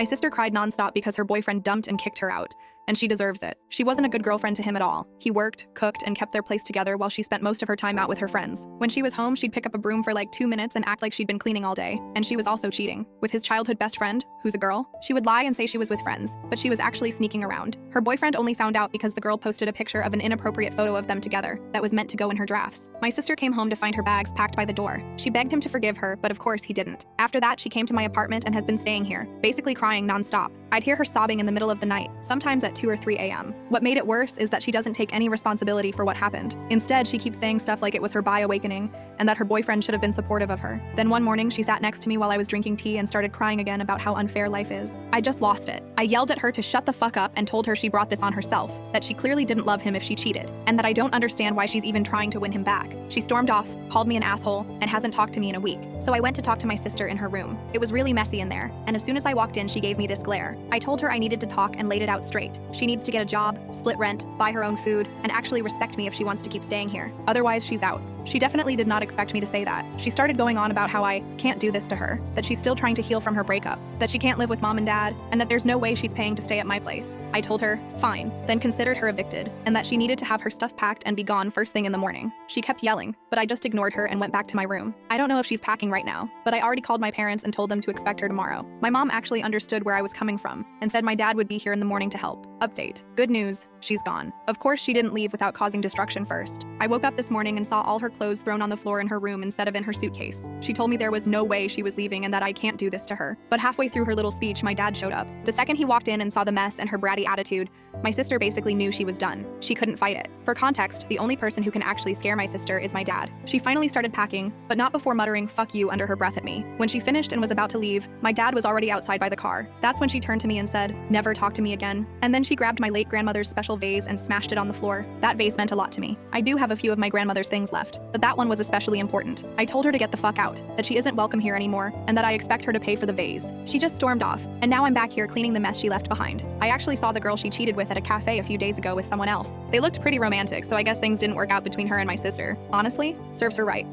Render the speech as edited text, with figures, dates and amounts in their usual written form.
My sister cried nonstop because her boyfriend dumped and kicked her out. And she deserves it. She wasn't a good girlfriend to him at all. He worked, cooked, and kept their place together while she spent most of her time out with her friends. When she was home, she'd pick up a broom for like 2 minutes and act like she'd been cleaning all day. And she was also cheating. With his childhood best friend, who's a girl, she would lie and say she was with friends, but she was actually sneaking around. Her boyfriend only found out because the girl posted a picture of an inappropriate photo of them together that was meant to go in her drafts. My sister came home to find her bags packed by the door. She begged him to forgive her, but of course he didn't. After that, she came to my apartment and has been staying here, basically crying nonstop. I'd hear her sobbing in the middle of the night, sometimes at 2 or 3 a.m. What made it worse is that she doesn't take any responsibility for what happened. Instead, she keeps saying stuff like it was her bi awakening and that her boyfriend should have been supportive of her. Then one morning, she sat next to me while I was drinking tea and started crying again about how unfair life is. I just lost it. I yelled at her to shut the fuck up and told her she brought this on herself, that she clearly didn't love him if she cheated, and that I don't understand why she's even trying to win him back. She stormed off, called me an asshole, and hasn't talked to me in a week. So I went to talk to my sister in her room. It was really messy in there, and as soon as I walked in, she gave me this glare. I told her I needed to talk and laid it out straight. She needs to get a job, split rent, buy her own food, and actually respect me if she wants to keep staying here. Otherwise, she's out. She definitely did not expect me to say that. She started going on about how I can't do this to her, that she's still trying to heal from her breakup, that she can't live with mom and dad, and that there's no way she's paying to stay at my place. I told her, fine, then considered her evicted, and that she needed to have her stuff packed and be gone first thing in the morning. She kept yelling, but I just ignored her and went back to my room. I don't know if she's packing right now, but I already called my parents and told them to expect her tomorrow. My mom actually understood where I was coming from and said my dad would be here in the morning to help. Update. Good news, she's gone. Of course, she didn't leave without causing destruction first. I woke up this morning and saw all her clothes thrown on the floor in her room instead of in her suitcase. She told me there was no way she was leaving and that I can't do this to her. But halfway through her little speech, my dad showed up. The second he walked in and saw the mess and her bratty attitude, my sister basically knew she was done. She couldn't fight it. For context, the only person who can actually scare my sister is my dad. She finally started packing, but not before muttering "fuck you" under her breath at me. When she finished and was about to leave, my dad was already outside by the car. That's when she turned to me and said, "Never talk to me again." And then she grabbed my late grandmother's special vase and smashed it on the floor. That vase meant a lot to me. I do have a few of my grandmother's things left, but that one was especially important. I told her to get the fuck out, that she isn't welcome here anymore, and that I expect her to pay for the vase. She just stormed off, and now I'm back here cleaning the mess she left behind. I actually saw the girl she cheated with at a cafe a few days ago with someone else. They looked pretty romantic, so I guess things didn't work out between her and my sister. Honestly, serves her right.